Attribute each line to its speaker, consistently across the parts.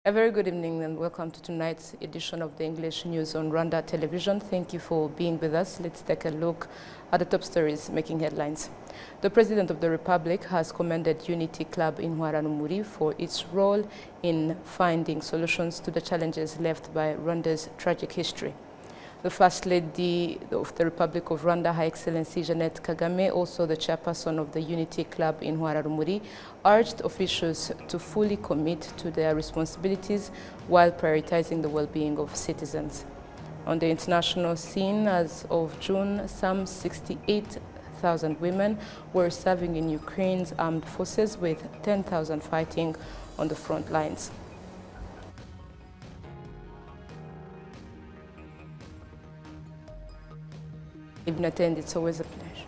Speaker 1: A very good evening and welcome to tonight's edition of the English News on Rwanda Television. Thank you for being with us. Let's take a look at the top stories making headlines. The President of the Republic has commended Unity Club in Rwanda for its role in finding solutions to the challenges left by Rwanda's tragic history. The First Lady of the Republic of Rwanda, Her Excellency Jeannette Kagame, also the chairperson of the Unity Club in Rwanda, urged officials to fully commit to their responsibilities while prioritizing the well-being of citizens. On the international scene, as of June, some 68,000 women were serving in Ukraine's armed forces, with 10,000 fighting on the front lines. Bulletin, it's always a pleasure.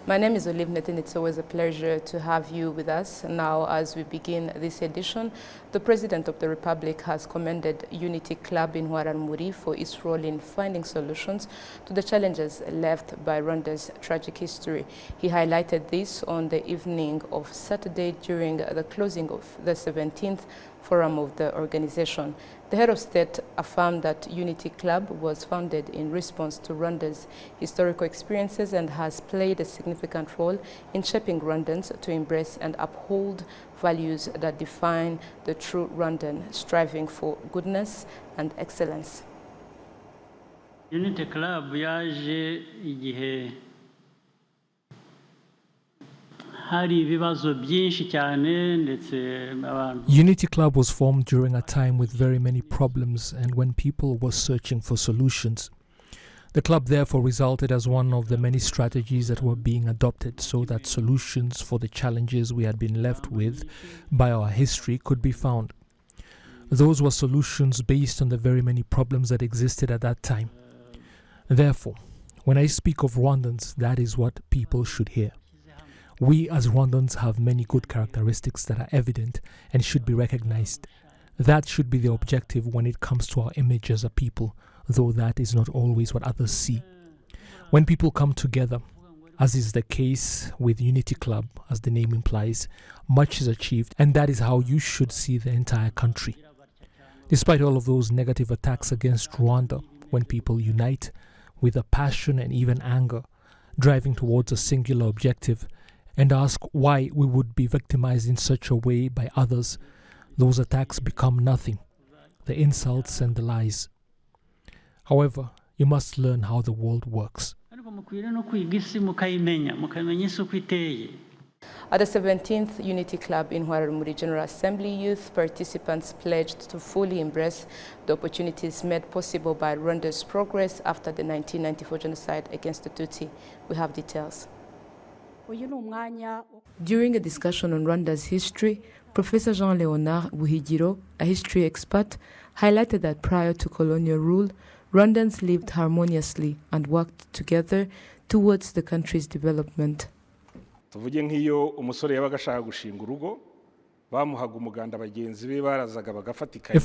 Speaker 1: My name is Olive Netin. It's always a pleasure to have you with us. Now, as we begin this edition, the President of the Republic has commended Unity Club in Rwanda for its role in finding solutions to the challenges left by Rwanda's tragic history. He highlighted this on the evening of Saturday during the closing of the 17th Forum of the organization. The head of state affirmed that Unity Club was founded in response to Rwanda's historical experiences and has played a significant role in shaping Rwandans to embrace and uphold values that define the true Rwandan, striving for goodness and excellence.
Speaker 2: Unity Club yaje igihe
Speaker 3: Unity Club was formed during a time with very many problems and when people were searching for solutions. The club therefore resulted as one of the many strategies that were being adopted so that solutions for the challenges we had been left with by our history could be found. Those were solutions based on the very many problems that existed at that time. Therefore, when I speak of Rwandans, that is what people should hear. We as Rwandans have many good characteristics that are evident and should be recognized. That should be the objective when it comes to our image as a people, though that is not always what others see. When people come together, as is the case with Unity Club, as the name implies, much is achieved, and that is how you should see the entire country. Despite all of those negative attacks against Rwanda, when people unite with a passion and even anger, driving towards a singular objective, and ask why we would be victimized in such a way by others, those attacks become nothing, the insults and the lies. However, you must learn how the world works.
Speaker 1: At the 17th Unity Club in Rwanda General Assembly, youth participants pledged to fully embrace the opportunities made possible by Rwanda's progress after the 1994 genocide against the Tutsi. We have details. During a discussion on Rwanda's history, Professor Jean-Léonard Buhigiro, a history expert, highlighted that prior to colonial rule, Rwandans lived harmoniously and worked together towards the country's development.
Speaker 3: If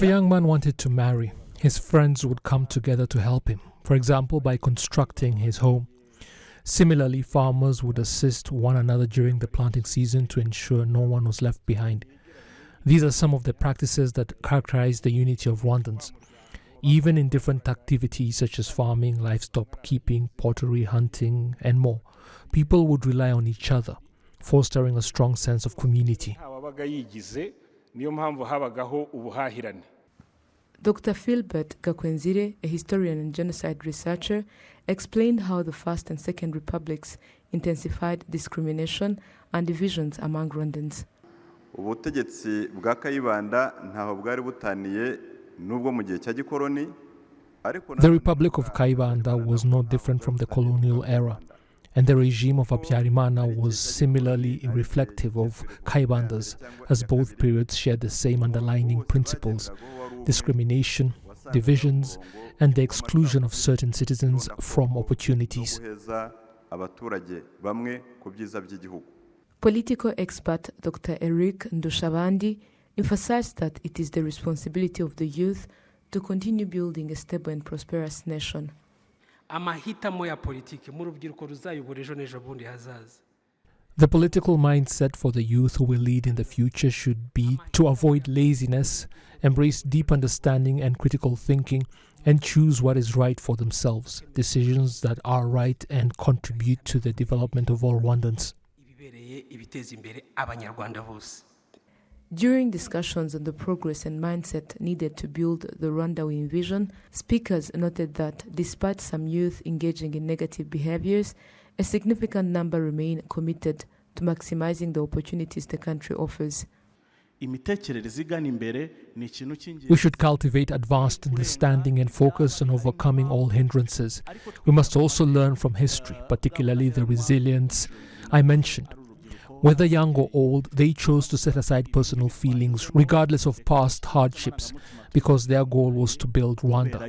Speaker 3: a young man wanted to marry, his friends would come together to help him, for example, by constructing his home. Similarly, farmers would assist one another during the planting season to ensure no one was left behind. These are some of the practices that characterize the unity of Rwandans. Even in different activities such as farming, livestock keeping, pottery, hunting, and more, people would rely on each other, fostering a strong sense of community.
Speaker 1: Dr. Philbert Gakwenzire, a historian and genocide researcher, explained how the First and Second Republics intensified discrimination and divisions among Rwandans.
Speaker 3: The Republic of Kayibanda was no different from the colonial era, and the regime of Habyarimana was similarly reflective of Kayibanda's, as both periods shared the same underlying principles: discrimination, divisions, and the exclusion of certain citizens from opportunities.
Speaker 1: Political expert Dr. Eric Ndushabandi emphasized that it is the responsibility of the youth to continue building a stable and prosperous nation.
Speaker 4: amahitamo ya politiki mu rubyiruko ruzayobora ejo n'ejo bundi hazaza.
Speaker 3: The political mindset for the youth who will lead in the future should be to avoid laziness, embrace deep understanding and critical thinking, and choose what is right for themselves, decisions that are right and contribute to the development of all Rwandans.
Speaker 1: During discussions on the progress and mindset needed to build the Rwanda we envision, speakers noted that despite some youth engaging in negative behaviors, a significant number remain committed to maximizing the opportunities the country offers.
Speaker 3: We should cultivate advanced understanding and focus on overcoming all hindrances. We must also learn from history, particularly the resilience I mentioned. Whether young or old, they chose to set aside personal feelings, regardless of past hardships, because their goal was to build Rwanda.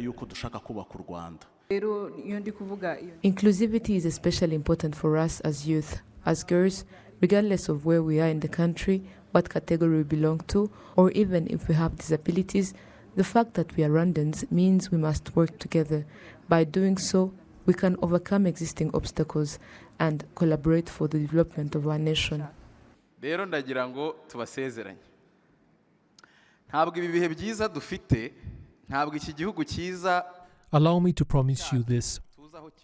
Speaker 1: Inclusivity is especially important for us as youth, as girls, regardless of where we are in the country, what category we belong to, or even if we have disabilities. The fact that we are Rwandans means we must work together. By doing so, we can overcome existing obstacles and collaborate for the development of our nation.
Speaker 5: Rero ndagira ngo tubasezeranye. Ntabwo ibi bihe byiza dufite, ntabwo iki gihugu cyiza.
Speaker 3: Allow me to promise you this.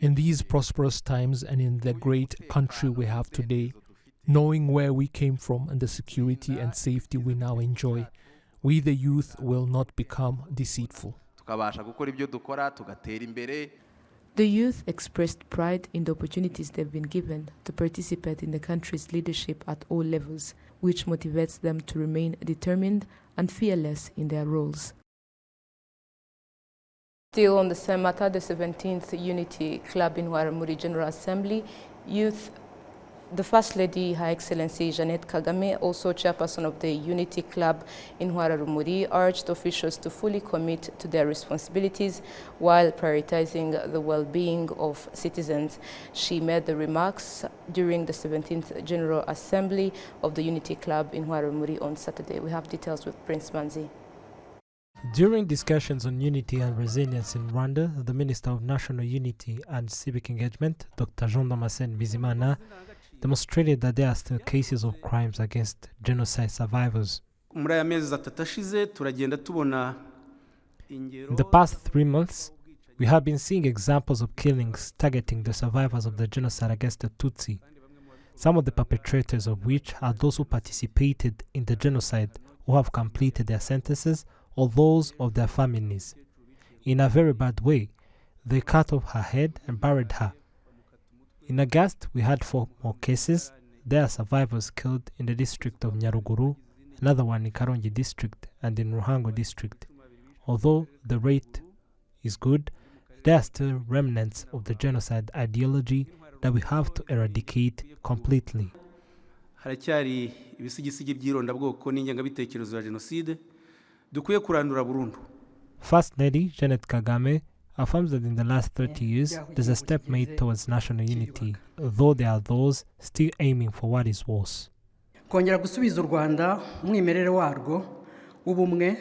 Speaker 3: In these prosperous times and in the great country we have today, knowing where we came from and the security and safety we now enjoy, we the youth will not become deceitful.
Speaker 5: Tukabasha gukora ibyo dukora tugatera imbere.
Speaker 1: The youth expressed pride in the opportunities they've been given to participate in the country's leadership at all levels, which motivates them to remain determined and fearless in their roles. Still on the same matter, the 17th Unity Club in Rwanda General Assembly, youth, the First Lady, Her Excellency Jeannette Kagame, also chairperson of the Unity Club in Rwanda, urged officials to fully commit to their responsibilities while prioritizing the well-being of citizens. She made the remarks during the 17th General Assembly of the Unity Club in Rwanda on Saturday. We have details with Prince Manzi.
Speaker 6: During discussions on unity and resilience in Rwanda, the Minister of National Unity and Civic Engagement, Dr. Jean Damascene Bizimana, demonstrated that there are still cases of crimes against genocide survivors. In the past 3 months, we have been seeing examples of killings targeting the survivors of the genocide against the Tutsi, some of the perpetrators of which are those who participated in the genocide who have completed their sentences or those of their families. In a very bad way, they cut off her head and buried her. In August, we had 4 more cases. There are survivors killed in the district of Nyaruguru, another one in Karongi district and in Ruhango district. Although the rate is good, there are still remnants of the genocide ideology that we have to eradicate completely.
Speaker 4: Haracyari ibisigisigi by'irondabwoko n'ingengabitekerezo ya jenoside dukwiye kurandura burundu.
Speaker 6: First Lady Jeannette Kagame affirms that in the last 30 years, there's a step made towards national unity, though there are those still aiming for what is worse.
Speaker 4: Kongera gusubiza u Rwanda umwimerere warwo w'ubumwe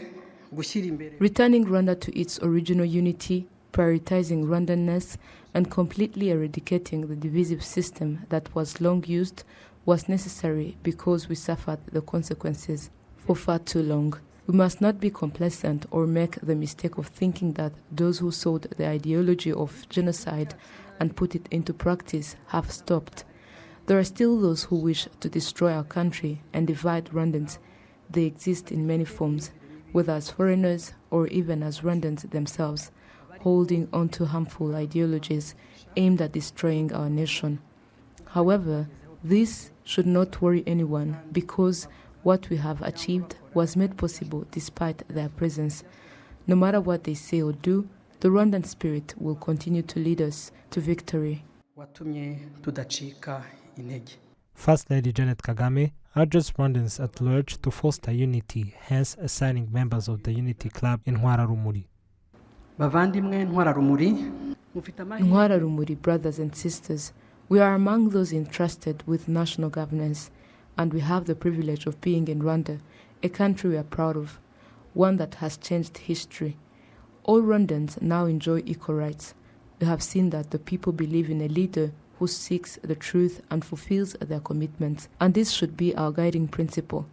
Speaker 4: gushyira imbere.
Speaker 1: Returning Rwanda to its original unity, prioritizing Rwandanness, and completely eradicating the divisive system that was long used was necessary because we suffered the consequences for far too long. We must not be complacent or make the mistake of thinking that those who sold the ideology of genocide and put it into practice have stopped. There are still those who wish to destroy our country and divide Rwandans. They exist in many forms, whether as foreigners or even as Rwandans themselves, holding on to harmful ideologies aimed at destroying our nation. However, this should not worry anyone because what we have achieved was made possible despite their presence. No matter what they say or do, the Rwandan spirit will continue to lead us to victory.
Speaker 6: First Lady Jeannette Kagame urges Rwandans at large to foster unity, hence assigning members of the Unity Club in Rwanda.
Speaker 1: Rwanda brothers and sisters, we are among those entrusted with national governance, and we have the privilege of being in Rwanda, a country we are proud of, one that has changed history. All Rwandans now enjoy equal rights. we have seen that the people believe in a leader who seeks the truth and fulfills their commitments. And this should be our guiding principle.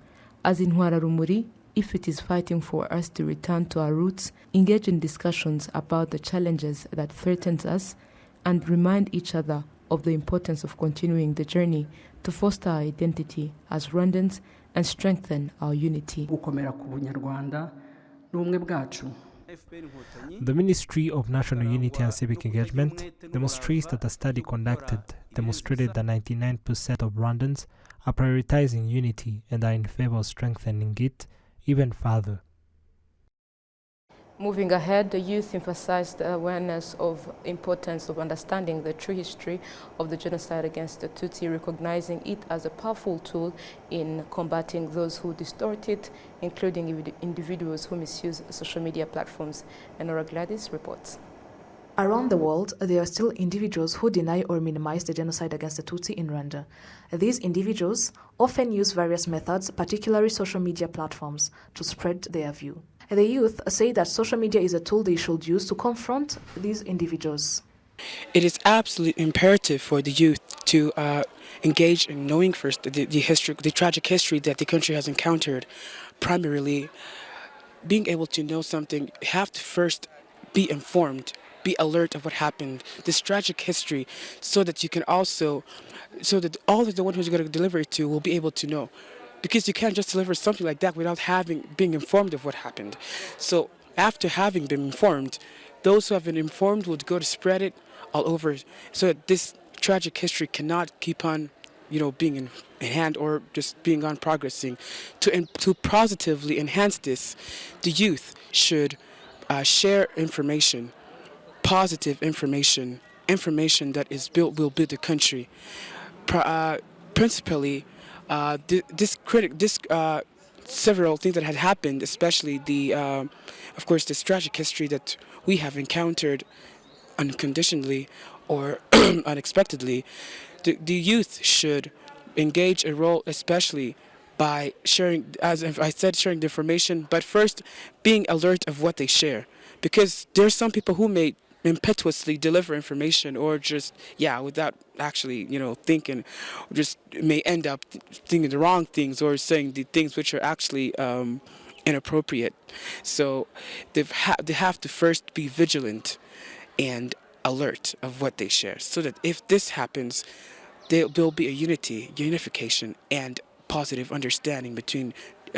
Speaker 1: As in Rumuri, if it is fighting for us to return to our roots, engage in discussions about the challenges that threaten us, and remind each other of the importance of continuing the journey to foster our identity as Rwandans and strengthen our unity.
Speaker 6: The Ministry of National Unity and Civic Engagement demonstrates that a study conducted demonstrated that 99% of Rwandans are prioritizing unity and are in favor of strengthening it even further.
Speaker 1: Moving ahead, the youth emphasized the awareness of importance of understanding the true history of the genocide against the Tutsi, recognizing it as a powerful tool in combating those who distort it, including individuals who misuse social media platforms. And Nora Gladys reports.
Speaker 7: Around the world, there are still individuals who deny or minimize the genocide against the Tutsi in Rwanda. These individuals often use various methods, particularly social media platforms, to spread their view. The youth say that social media is a tool they should use to confront these individuals.
Speaker 8: It is absolutely imperative for the youth to engage in knowing first the tragic history that the country has encountered. Primarily, being able to know something, you have to first be informed, be alert of what happened, this tragic history, so that you can also, so that all of the one who's going to deliver it to will be able to know. Because you can't just deliver something like that without being informed of what happened. So after having been informed, those who have been informed would go to spread it all over, so that this tragic history cannot keep on, being in hand or just being on progressing. To positively enhance this, the youth should share information, positive information, information that will build the country. Principally, several things that had happened, especially of course, this tragic history that we have encountered unconditionally or unexpectedly. The youth should engage a role, especially by sharing, as I said, sharing the information, but first being alert of what they share, because there are some people who may impetuously deliver information or just without actually thinking, or just may end up thinking the wrong things or saying the things which are actually inappropriate. So they have to first be vigilant and alert of what they share, so that if this happens, there'll be a unification and positive understanding between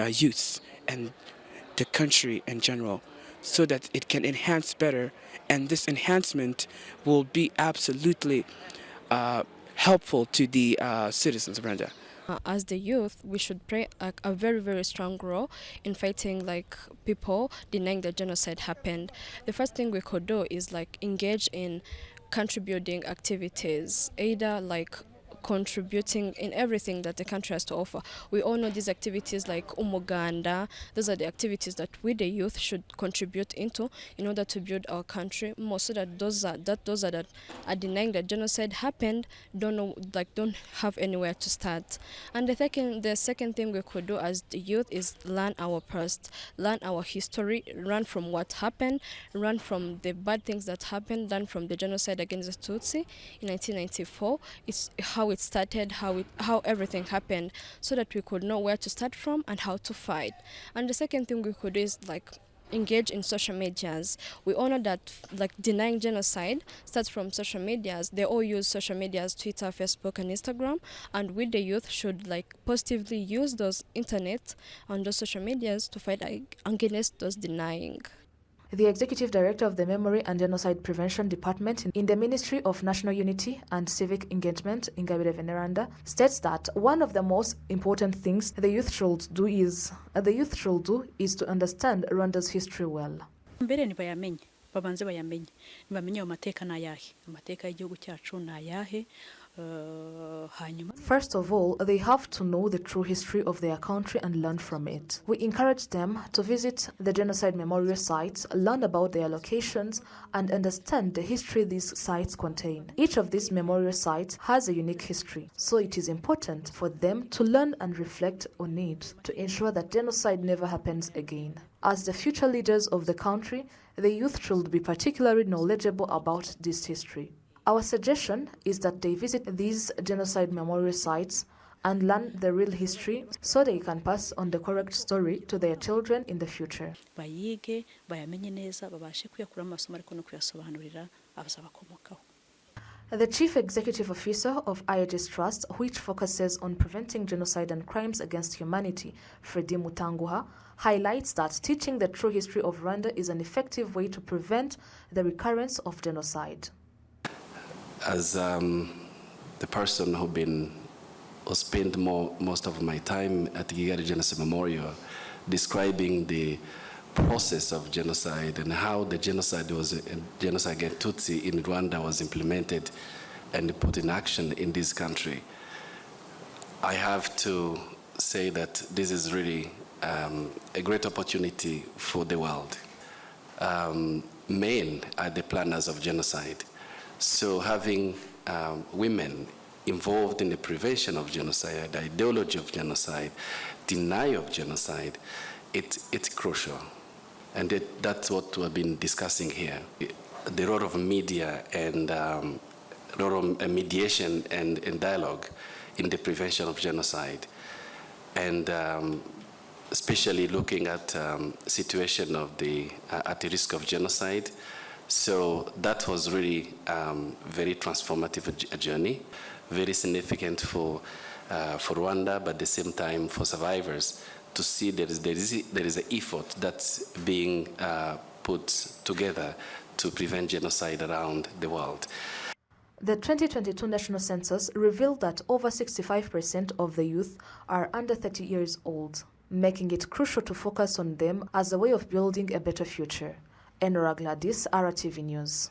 Speaker 8: youths and the country in general, so that it can enhance better, and this enhancement will be absolutely helpful to the citizens of Rwanda.
Speaker 9: As the youth, we should play a very, very strong role in fighting people denying that genocide happened. The first thing we could do is engage in contributing activities, either contributing in everything that the country has to offer. We all know these activities like Umuganda. Those are the activities that we, the youth, should contribute into in order to build our country more, so that those that are denying that genocide happened don't have anywhere to start. And the second thing we could do as the youth is learn our past, learn our history, learn from what happened, learn from the bad things that happened, learn from the genocide against the Tutsi in 1994. It's how it started, how everything happened, so that we could know where to start from and how to fight. And the second thing we could do is engage in social medias. We all know that denying genocide starts from social medias. They all use social medias, Twitter, Facebook, and Instagram, and we, the youth, should positively use those internet and those social medias to fight against those denying.
Speaker 7: The Executive Director of the Memory and Genocide Prevention Department in the Ministry of National Unity and Civic Engagement, Ingabire Veneranda, states that one of the most important things the youth should do is to understand Rwanda's history well.
Speaker 10: babanze bayamenye ntibamenye ayo mateka n'ayahe amateka y'igihugu cyacu n'ayahe.
Speaker 7: First of all, they have to know the true history of their country and learn from it. We encourage them to visit the genocide memorial sites, learn about their locations, and understand the history these sites contain. Each of these memorial sites has a unique history, so it is important for them to learn and reflect on it to ensure that genocide never happens again. As the future leaders of the country, the youth should be particularly knowledgeable about this history. Our suggestion is that they visit these genocide memorial sites and learn the real history so they can pass on the correct story to their children in the future.
Speaker 10: bayige bayamenye neza babashe kuyakuramo amasomo ariko no kuyasobanurira abazabakomokaho.
Speaker 7: The Chief Executive Officer of IHS Trust, which focuses on preventing genocide and crimes against humanity, Freddy Mutanguha, highlights that teaching the true history of Rwanda is an effective way to prevent the recurrence of genocide.
Speaker 11: As the person who spent most of my time at the Kigali Genocide Memorial describing the process of genocide and how the genocide against Tutsi in Rwanda was implemented and put in action in this country, I have to say that this is really a great opportunity for the world. Men are the planners of genocide. So having women involved in the prevention of genocide, the ideology of genocide, denial of genocide, it's crucial. And that's what we've been discussing here. The role of media and role of mediation and dialogue in the prevention of genocide. And especially looking at situation of the at the risk of genocide. So that was really very transformative journey, very significant for Rwanda, but at the same time for survivors to see there is an effort that's being put together to prevent genocide around the world.
Speaker 7: The 2022 national census revealed that over 65% of the youth are under 30 years old, making it crucial to focus on them as a way of building a better future. Enora Gladys, RwandaTV News.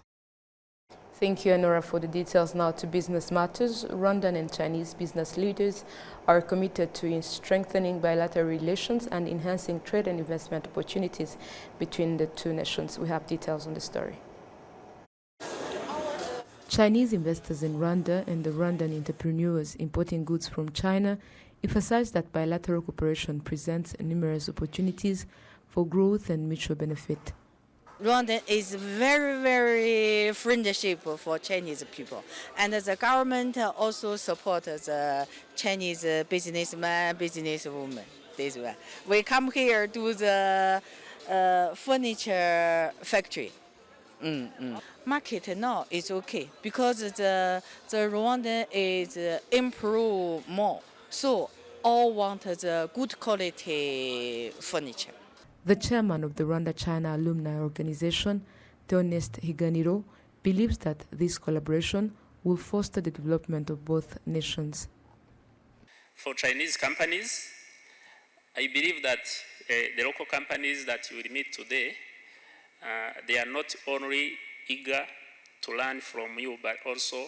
Speaker 1: Thank you, Enora, for the details. Now to business matters. Rwandan and Chinese business leaders are committed to strengthening bilateral relations and enhancing trade and investment opportunities between the two nations. We have details on the story. Chinese investors in Rwanda and the Rwandan entrepreneurs importing goods from China emphasize that bilateral cooperation presents numerous opportunities for growth and mutual benefit.
Speaker 12: Rwanda is very, very friendship for Chinese people. And the government also supports the Chinese businessman, businesswoman. This way. We come here to the furniture factory. Market now is okay because the Rwanda is improve more. So all want the good quality furniture.
Speaker 1: The chairman of the Rwanda-China Alumni Organization, Theoneste Higaniro, believes that this collaboration will foster the development of both nations.
Speaker 13: For Chinese companies, I believe that the local companies that you will meet today, they are not only eager to learn from you, but also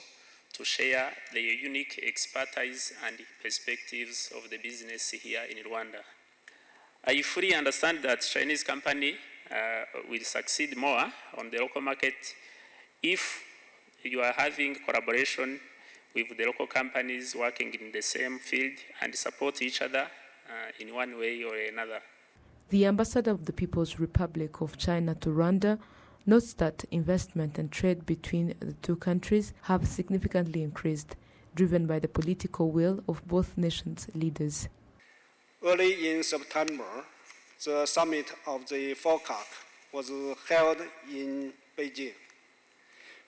Speaker 13: to share their unique expertise and perspectives of the business here in Rwanda. I fully understand that Chinese company will succeed more on the local market if you are having collaboration with the local companies working in the same field and support each other in one way or another.
Speaker 1: The ambassador of the People's Republic of China to Rwanda notes that investment and trade between the two countries have significantly increased, driven by the political will of both nations' leaders.
Speaker 14: Early in September, the summit of the FOCAC was held in Beijing.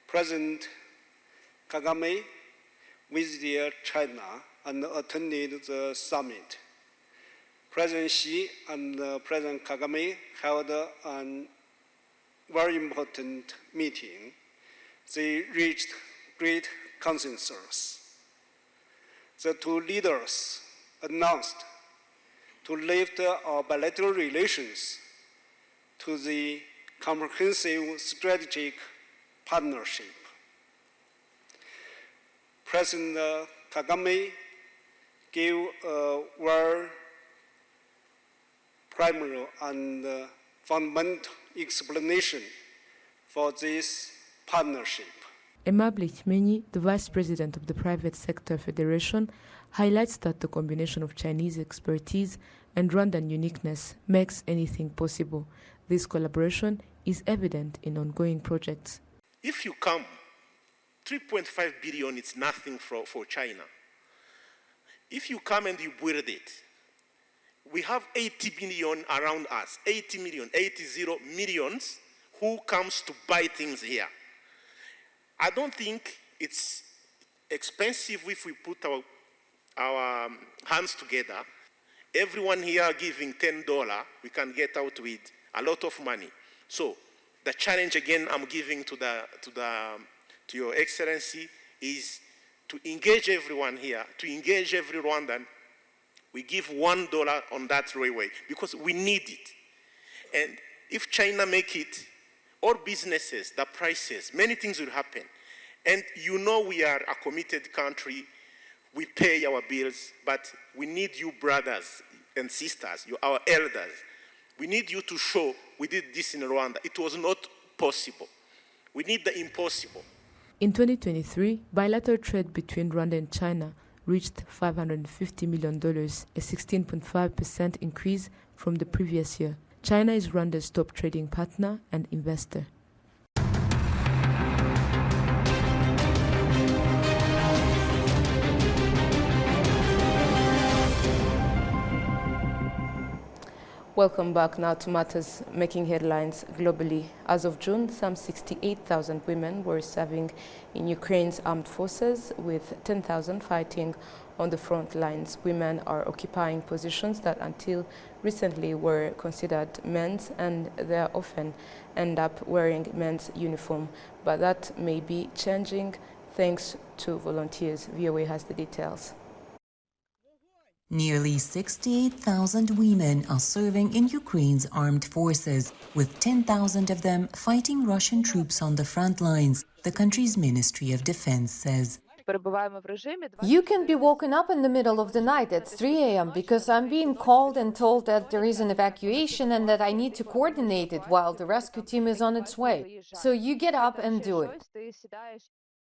Speaker 14: President Kagame visited China and attended the summit. President Xi and President Kagame held a very important meeting. They reached great consensus. The two leaders announced to lift our bilateral relations to the comprehensive strategic partnership. President Kagame gave a very primary and fundamental explanation for this partnership.
Speaker 1: Aimable Kimenyi, the vice president of the Private Sector Federation, highlights that the combination of Chinese expertise and Rwandan uniqueness makes anything possible. This collaboration is evident in ongoing projects.
Speaker 15: If you come, 3.5 billion is nothing for China. If you come and you build it, we have 80 million around us, 80 millions who comes to buy things here. I don't think it's expensive if we put our hands together. Everyone here giving $10, we can get out with a lot of money. So the challenge again I'm giving to Your Excellency is to engage everyone here, to engage every Rwandan. We give $1 on that railway because we need it. And if China make it, all businesses, the prices, many things will happen. And you know we are a committed country. We pay our bills, but we need you brothers and sisters, our elders. We need you to show we did this in Rwanda. It was not possible. We need the impossible.
Speaker 1: In 2023, bilateral trade between Rwanda and China reached $550 million, a 16.5% increase from the previous year. China is Rwanda's top trading partner and investor. Welcome back now to matters making headlines globally. As of June, some 68,000 women were serving in Ukraine's armed forces, with 10,000 fighting on the front lines. Women are occupying positions that until recently were considered men's, and they often end up wearing men's uniform. But that may be changing thanks to volunteers. VOA has the details.
Speaker 16: Nearly 68,000 women are serving in Ukraine's armed forces, with 10,000 of them fighting Russian troops on the front lines, the country's Ministry of Defense says.
Speaker 17: You can be woken up in the middle of the night at 3 a.m. because I'm being called and told that there is an evacuation and that I need to coordinate it while the rescue team is on its way. So you get up and do it.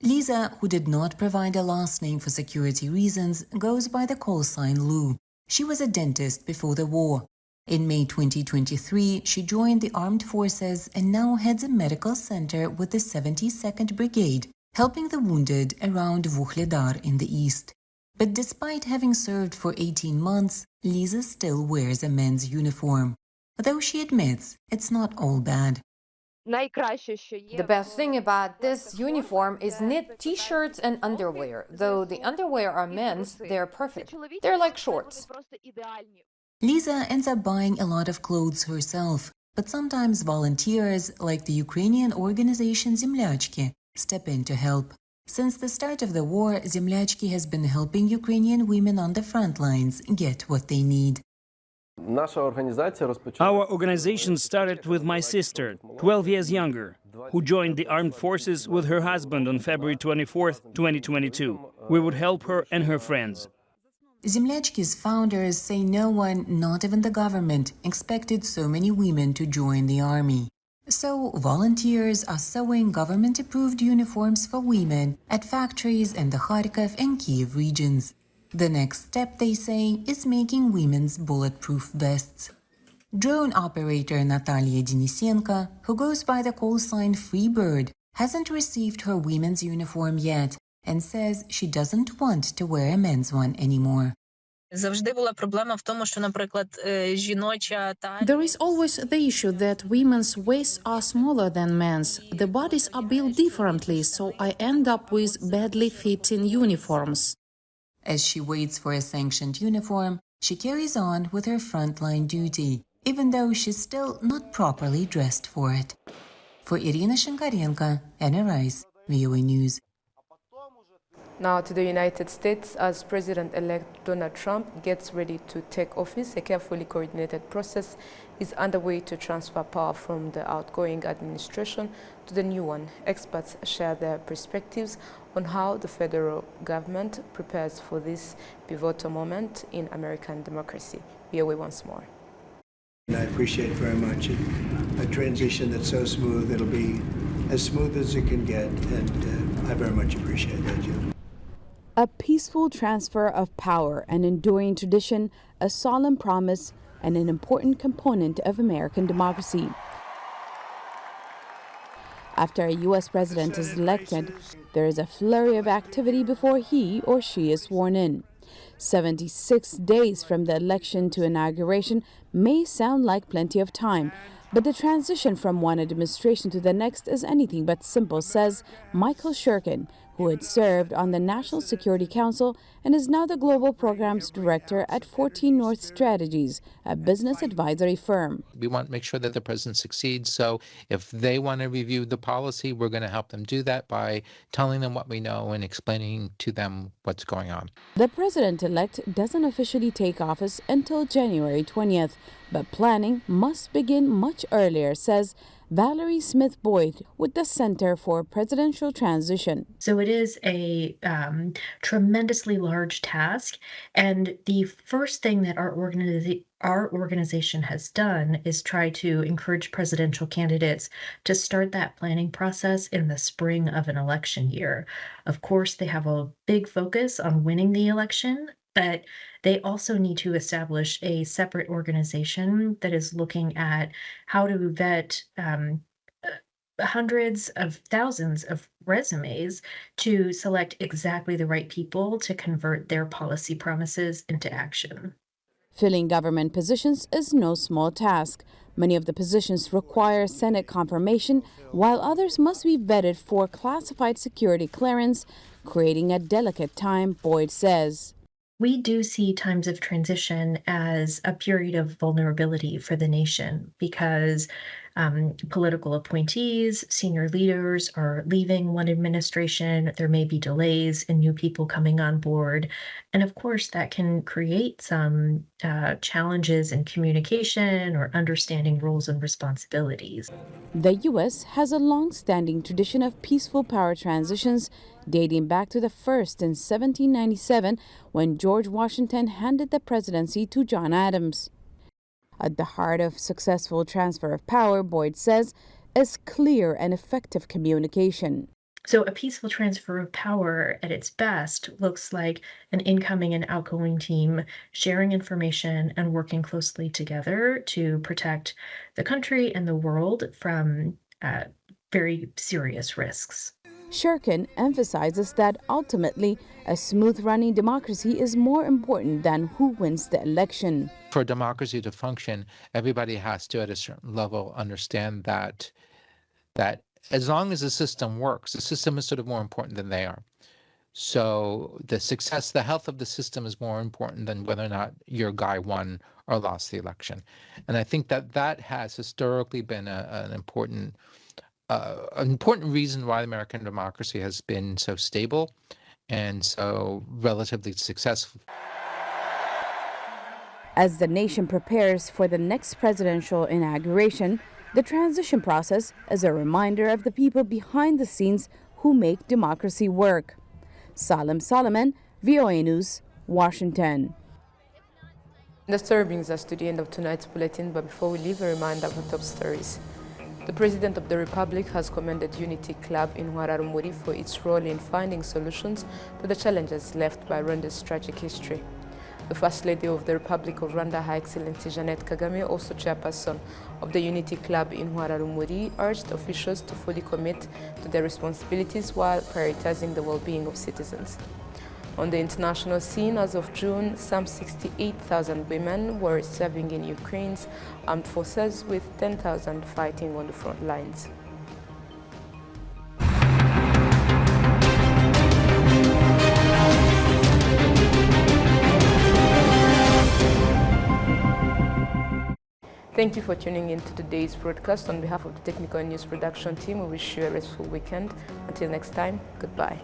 Speaker 16: Lisa, who did not provide a last name for security reasons, goes by the call sign Lou. She was a dentist before the war. In May 2023, she joined the armed forces and now heads a medical center with the 72nd Brigade, helping the wounded around Vuhledar in the east. But despite having served for 18 months, Lisa still wears a men's uniform. Though she admits it's not all bad.
Speaker 17: The best thing about this uniform is knit t-shirts and underwear. Though the underwear are men's, they're perfect. They're like shorts.
Speaker 16: Lisa ends up buying a lot of clothes herself, but sometimes volunteers, like the Ukrainian organization Zemlyachki, step in to help. Since the start of the war, Zemlyachki has been helping Ukrainian women on the front lines get what they need.
Speaker 18: Our organization started with my sister, 12 years younger, who joined the armed forces with her husband on February 24, 2022. We would help her and her friends.
Speaker 16: Zemlyachki's founders say no one, not even the government, expected so many women to join the army. So volunteers are sewing government-approved uniforms for women at factories in the Kharkiv and Kyiv regions. The next step, they say, is making women's bulletproof vests. Drone operator Natalia Denisenko, who goes by the call sign Freebird, hasn't received her women's uniform yet and says she doesn't want to wear a men's one anymore.
Speaker 19: There is always the issue that women's waists are smaller than men's. The bodies are built differently, so I end up with badly fitting uniforms.
Speaker 16: As she waits for a sanctioned uniform, she carries on with her frontline duty, even though she's still not properly dressed for it. For Irina Shenkarenko, Anna Rice, VOA News.
Speaker 1: Now to the United States. As President-elect Donald Trump gets ready to take office, a carefully coordinated process is underway to transfer power from the outgoing administration to the new one. Experts share their perspectives on how the federal government prepares for this pivotal moment in American democracy. VOA once more.
Speaker 20: I appreciate very much a transition that's so smooth. It'll be as smooth as it can get, and I very much appreciate that, Jim.
Speaker 21: A peaceful transfer of power, an enduring tradition, a solemn promise, and an important component of American democracy. After a U.S. president is elected, there is a flurry of activity before he or she is sworn in. 76 days from the election to inauguration may sound like plenty of time, but the transition from one administration to the next is anything but simple, says Michael Shurkin, who had served on the National Security Council and is now the Global Programs Director at 14 North Strategies, a business advisory firm.
Speaker 22: We want to make sure that the president succeeds, so if they want to review the policy, we're going to help them do that by telling them what we know and explaining to them what's going on.
Speaker 21: The president-elect doesn't officially take office until January 20th, but planning must begin much earlier, says Valerie Smith-Boyd with the Center for Presidential Transition.
Speaker 23: So it is a tremendously large task, and the first thing that our organization has done is try to encourage presidential candidates to start that planning process in the spring of an election year. Of course, they have a big focus on winning the election, but they also need to establish a separate organization that is looking at how to vet hundreds of thousands of resumes to select exactly the right people to convert their policy promises into action.
Speaker 21: Filling government positions is no small task. Many of the positions require Senate confirmation, while others must be vetted for classified security clearance, creating a delicate time, Boyd says.
Speaker 23: We do see times of transition as a period of vulnerability for the nation because political appointees, senior leaders are leaving one administration. There may be delays in new people coming on board. And of course, that can create some challenges in communication or understanding roles and responsibilities.
Speaker 21: The U.S. has a long-standing tradition of peaceful power transitions dating back to the first in 1797 when George Washington handed the presidency to John Adams. At the heart of successful transfer of power, Boyd says, is clear and effective communication.
Speaker 23: So a peaceful transfer of power at its best looks like an incoming and outgoing team sharing information and working closely together to protect the country and the world from very serious risks.
Speaker 21: Shurkin emphasizes that ultimately a smooth-running democracy is more important than who wins the election.
Speaker 22: For democracy to function, everybody has to, at a certain level, understand that as long as the system works, the system is sort of more important than they are. So the success, the health of the system is more important than whether or not your guy won or lost the election. And I think that has historically been an important reason why American democracy has been so stable and so relatively successful.
Speaker 21: As the nation prepares for the next presidential inauguration, the transition process is a reminder of the people behind the scenes who make democracy work. Salem Solomon, VOA News, Washington.
Speaker 1: The story brings us to the end of tonight's bulletin, but before we leave, a reminder of the top stories. The President of the Republic has commended Unity Club in Rwanda for its role in finding solutions to the challenges left by Rwanda's tragic history. The First Lady of the Republic of Rwanda, Her Excellency Jeannette Kagame, also chairperson of the Unity Club in Rwanda, urged officials to fully commit to their responsibilities while prioritizing the well-being of citizens. On the international scene, as of June, some 68,000 women were serving in Ukraine's armed forces, with 10,000 fighting on the front lines. Thank you for tuning in to today's broadcast. On behalf of the Technical News Production team, we wish you a restful weekend. Until next time, goodbye.